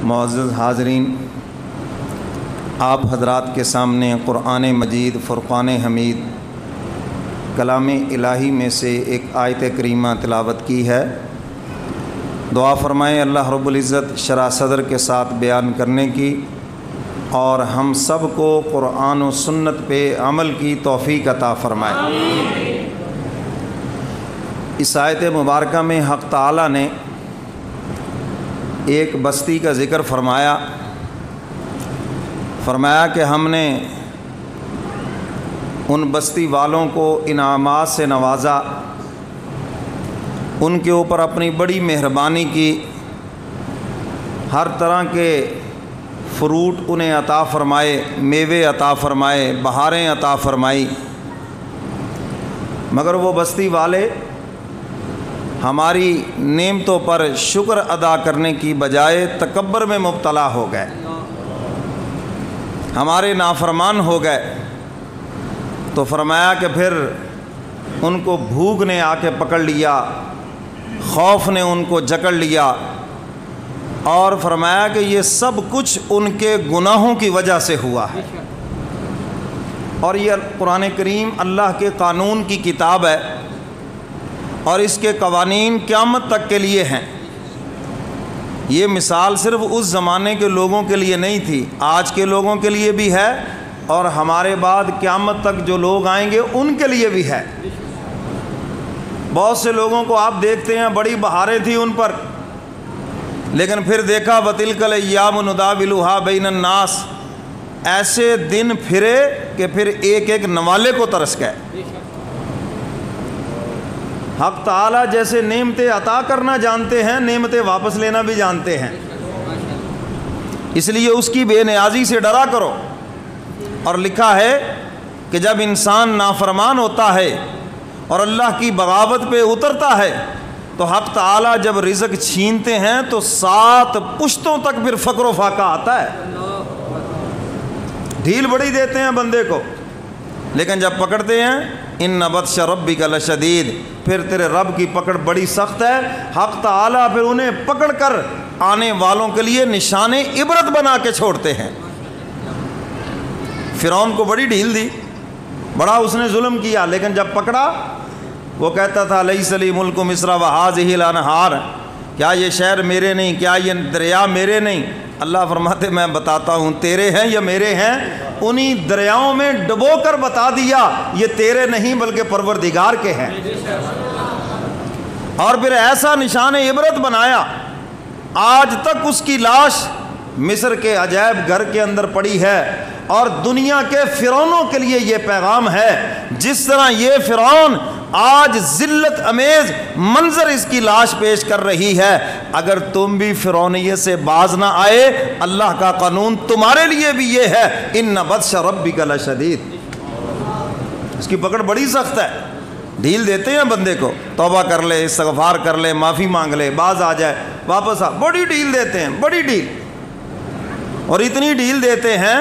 معزز حاضرین، آپ حضرات کے سامنے قرآن مجید فرقان حمید کلام الہی میں سے ایک آیت کریمہ تلاوت کی ہے۔ دعا فرمائیں اللہ رب العزت شرح صدر کے ساتھ بیان کرنے کی اور ہم سب کو قرآن و سنت پہ عمل کی توفیق عطا فرمائے۔ اس آیت مبارکہ میں حق تعالی نے ایک بستی کا ذکر فرمایا کہ ہم نے ان بستی والوں کو انعامات سے نوازا، ان کے اوپر اپنی بڑی مہربانی کی، ہر طرح کے فروٹ انہیں عطا فرمائے، میوے عطا فرمائے، بہاریں عطا فرمائی، مگر وہ بستی والے ہماری نعمتوں پر شکر ادا کرنے کی بجائے تکبر میں مبتلا ہو گئے، ہمارے نافرمان ہو گئے۔ تو فرمایا کہ پھر ان کو بھوک نے آ کے پکڑ لیا، خوف نے ان کو جکڑ لیا، اور فرمایا کہ یہ سب کچھ ان کے گناہوں کی وجہ سے ہوا ہے۔ اور یہ قرآن کریم اللہ کے قانون کی کتاب ہے اور اس کے قوانین قیامت تک کے لیے ہیں۔ یہ مثال صرف اس زمانے کے لوگوں کے لیے نہیں تھی، آج کے لوگوں کے لیے بھی ہے اور ہمارے بعد قیامت تک جو لوگ آئیں گے ان کے لیے بھی ہے۔ بہت سے لوگوں کو آپ دیکھتے ہیں بڑی بہاریں تھیں ان پر، لیکن پھر دیکھا وَتِلْكَ الْأَيَّامُ نُدَاوِلُهَا بَيْنَ النَّاسِ، ایسے دن پھرے کہ پھر ایک ایک نوالے کو ترس گئے۔ حق تعالیٰ جیسے نعمتیں عطا کرنا جانتے ہیں، نعمتیں واپس لینا بھی جانتے ہیں، اس لیے اس کی بے نیازی سے ڈرا کرو۔ اور لکھا ہے کہ جب انسان نافرمان ہوتا ہے اور اللہ کی بغاوت پہ اترتا ہے تو حق تعالیٰ جب رزق چھینتے ہیں تو 7 پشتوں تک پھر فقر و فاقہ آتا ہے، ڈھیل بڑی دیتے ہیں بندے کو، لیکن جب پکڑتے ہیں ان بطش ربک لشدید، پھر تیرے رب کی پکڑ بڑی سخت ہے۔ حق تعالیٰ پھر انہیں پکڑ کر آنے والوں کے لیے نشان عبرت بنا کے چھوڑتے ہیں۔ فرعون کو بڑی ڈھیل دی، بڑا اس نے ظلم کیا، لیکن جب پکڑا وہ کہتا تھا لیس لی ملک مصر وہذہ الانہار، کیا یہ شہر میرے نہیں، کیا یہ دریا میرے نہیں؟ اللہ فرماتے میں بتاتا ہوں تیرے ہیں یا میرے ہیں، انہی دریاؤں میں ڈبو کر بتا دیا یہ تیرے نہیں بلکہ پروردگار کے ہیں۔ اور پھر ایسا نشان عبرت بنایا، آج تک اس کی لاش مصر کے عجائب گھر کے اندر پڑی ہے، اور دنیا کے فرعونوں کے لیے یہ پیغام ہے، جس طرح یہ فرعون آج ذلت امیز منظر اس کی لاش پیش کر رہی ہے، اگر تم بھی فرعونیت سے باز نہ آئے اللہ کا قانون تمہارے لیے بھی یہ ہے، ان بطش ربک لشدید، اس کی پکڑ بڑی سخت ہے۔ ڈھیل دیتے ہیں بندے کو، توبہ کر لے، استغفار کر لے، معافی مانگ لے، باز آ جائے، واپس آ، بڑی ڈھیل دیتے ہیں، بڑی ڈھیل، اور اتنی ڈھیل دیتے ہیں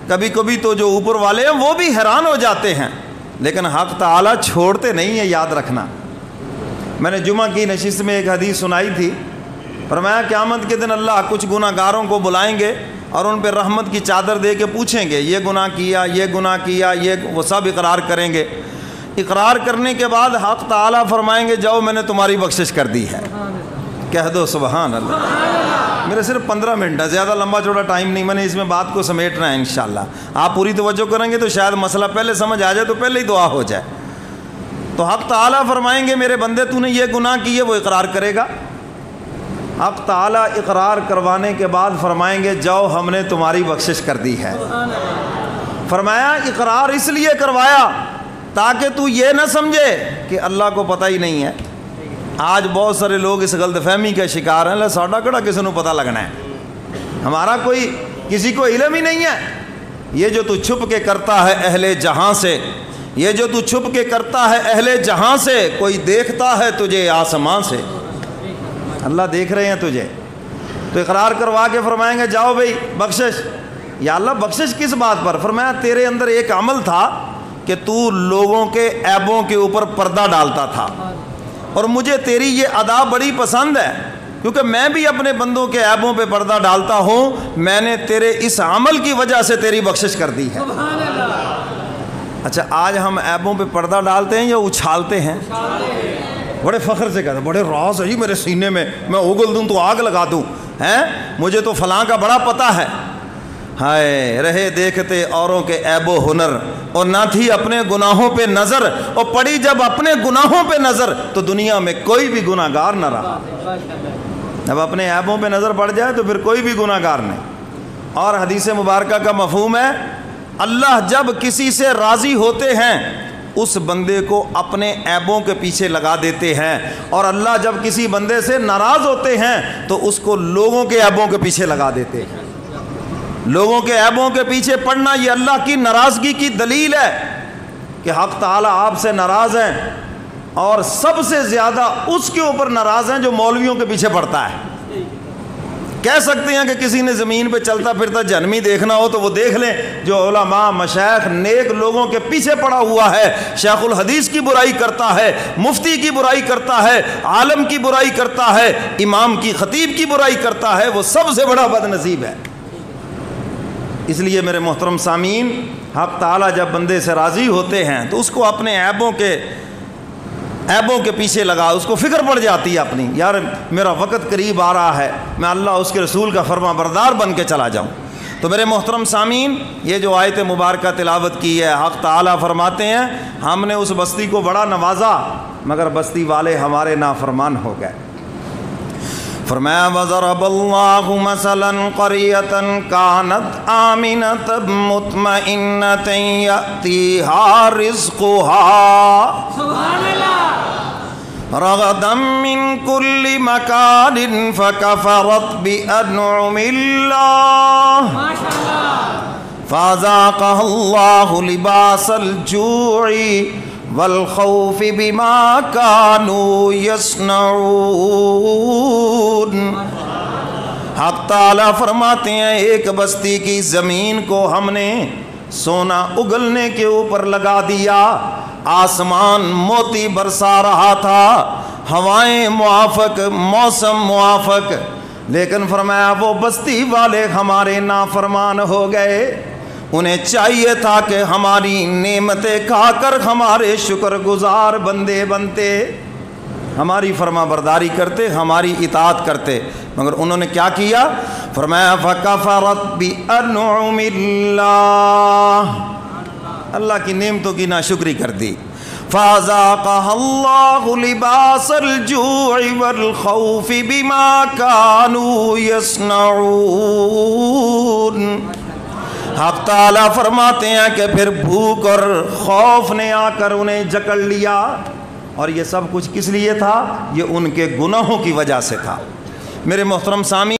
کبھی کبھی تو جو اوپر والے ہیں وہ بھی حیران ہو جاتے ہیں، لیکن حق تعالیٰ چھوڑتے نہیں ہیں، یاد رکھنا۔ میں نے جمعہ کی نشست میں ایک حدیث سنائی تھی، فرمایا قیامت کے دن اللہ کچھ گناہ گاروں کو بلائیں گے اور ان پہ رحمت کی چادر دے کے پوچھیں گے یہ گناہ کیا، یہ گناہ کیا، یہ وہ سب اقرار کریں گے۔ اقرار کرنے کے بعد حق تعالیٰ فرمائیں گے جاؤ میں نے تمہاری بخشش کر دی ہے، کہہ دو سبحان اللہ۔ میرے صرف 15 منٹ ہے، زیادہ لمبا چوڑا ٹائم نہیں، میں نے اس میں بات کو سمیٹنا ہے انشاءاللہ۔ آپ پوری توجہ کریں گے تو شاید مسئلہ پہلے سمجھ آ جائے تو پہلے ہی دعا ہو جائے۔ تو حق تعالیٰ فرمائیں گے میرے بندے تو نے یہ گناہ کی ہے، وہ اقرار کرے گا۔ حق تعالیٰ اقرار کروانے کے بعد فرمائیں گے جاؤ ہم نے تمہاری بخشش کر دی ہے۔ فرمایا اقرار اس لیے کروایا تاکہ تو یہ نہ سمجھے کہ اللہ کو پتہ ہی نہیں ہے۔ آج بہت سارے لوگ اس غلط فہمی کا شکار ہیں، ساڈا کڑا کسی کو پتہ لگنا ہے، ہمارا کوئی کسی کو علم ہی نہیں ہے۔ یہ جو تو چھپ کے کرتا ہے اہل جہاں سے، یہ جو تو چھپ کے کرتا ہے اہل جہاں سے، کوئی دیکھتا ہے تجھے آسمان سے، اللہ دیکھ رہے ہیں تجھے۔ تو اقرار کروا کے فرمائیں گے جاؤ بھائی بخشش۔ یا اللہ بخشش کس بات پر؟ فرمایا تیرے اندر ایک عمل تھا کہ تو لوگوں کے عیبوں کے اوپر پردہ ڈالتا تھا، اور مجھے تیری یہ ادا بڑی پسند ہے کیونکہ میں بھی اپنے بندوں کے عیبوں پہ پردہ ڈالتا ہوں، میں نے تیرے اس عمل کی وجہ سے تیری بخشش کر دی ہے۔ اچھا آج ہم عیبوں پہ پردہ ڈالتے ہیں یا اچھالتے ہیں؟ بڑے فخر سے کہتے ہیں بڑے راز ہے جی میرے سینے میں اگل دوں تو آگ لگا دوں، مجھے تو فلاں کا بڑا پتہ ہے۔ ہائے رہے دیکھتے اوروں کے عیب و ہنر، اور نہ تھی اپنے گناہوں پہ نظر، اور پڑی جب اپنے گناہوں پہ نظر تو دنیا میں کوئی بھی گناہ گار نہ رہا۔ جب اپنے عیبوں پہ نظر پڑ جائے تو پھر کوئی بھی گناہ گار نہیں۔ اور حدیث مبارکہ کا مفہوم ہے اللہ جب کسی سے راضی ہوتے ہیں اس بندے کو اپنے عیبوں کے پیچھے لگا دیتے ہیں، اور اللہ جب کسی بندے سے ناراض ہوتے ہیں تو اس کو لوگوں کے عیبوں کے پیچھے لگا دیتے ہیں۔ لوگوں کے عیبوں کے پیچھے پڑنا یہ اللہ کی ناراضگی کی دلیل ہے کہ حق تعالیٰ آپ سے ناراض ہیں، اور سب سے زیادہ اس کے اوپر ناراض ہیں جو مولویوں کے پیچھے پڑتا ہے۔ کہہ سکتے ہیں کہ کسی نے زمین پہ چلتا پھرتا جہنمی دیکھنا ہو تو وہ دیکھ لیں جو علماء مشائخ نیک لوگوں کے پیچھے پڑا ہوا ہے، شیخ الحدیث کی برائی کرتا ہے، مفتی کی برائی کرتا ہے، عالم کی برائی کرتا ہے، امام کی خطیب کی برائی کرتا ہے، وہ سب سے بڑا بد نصیب ہے۔ اس لیے میرے محترم سامعین، حق تعالیٰ جب بندے سے راضی ہوتے ہیں تو اس کو اپنے عیبوں کے پیچھے لگا، اس کو فکر پڑ جاتی ہے اپنی، یار میرا وقت قریب آ رہا ہے، میں اللہ اس کے رسول کا فرما بردار بن کے چلا جاؤں۔ تو میرے محترم سامعین، یہ جو آیت مبارکہ تلاوت کی ہے، حق تعالیٰ فرماتے ہیں ہم نے اس بستی کو بڑا نوازا مگر بستی والے ہمارے نافرمان ہو گئے۔ فرمایا وَضَرَبَ اللَّهُ مَثَلًا قَرْيَةً كَانَتْ آمِنَةً مُطْمَئِنَّةً يَأْتِيهَا رِزْقُهَا سبحان اللہ رَغَدًا مِّن كُلِّ مَكَانٍ فَكَفَرَتْ بِأَنْعُمِ اللَّهِ ما شاء اللہ فَأَذَاقَهَا اللَّهُ لِبَاسَ الْجُوعِ والخوف بما كانوا يصنعون۔ حق تعالیٰ فرماتے ہیں ایک بستی کی زمین کو ہم نے سونا اگلنے کے اوپر لگا دیا، آسمان موتی برسا رہا تھا، ہوائیں موافق، موسم موافق، لیکن فرمایا وہ بستی والے ہمارے نافرمان ہو گئے۔ انہیں چاہیے تھا کہ ہماری نعمتیں کھا کر ہمارے شکر گزار بندے بنتے، ہماری فرما برداری کرتے، ہماری اطاعت کرتے، مگر انہوں نے کیا کیا؟ فرمایا فَكَفَرَتْ بِأَنْعُمِ اللَّهِ، اللہ کی نعمتوں کی ناشکری کر دی۔ فَأَذَاقَهَا اللَّهُ لِبَاسَ الْجُوعِ وَالْخَوْفِ بِمَا كَانُوا يَصْنَعُونَ۔ حق تعالیٰ فرماتے ہیں کہ پھر بھوک اور خوف نے آ کر انہیں جکڑ لیا، اور یہ سب کچھ کس لیے تھا؟ یہ ان کے گناہوں کی وجہ سے تھا۔ میرے محترم سامعین،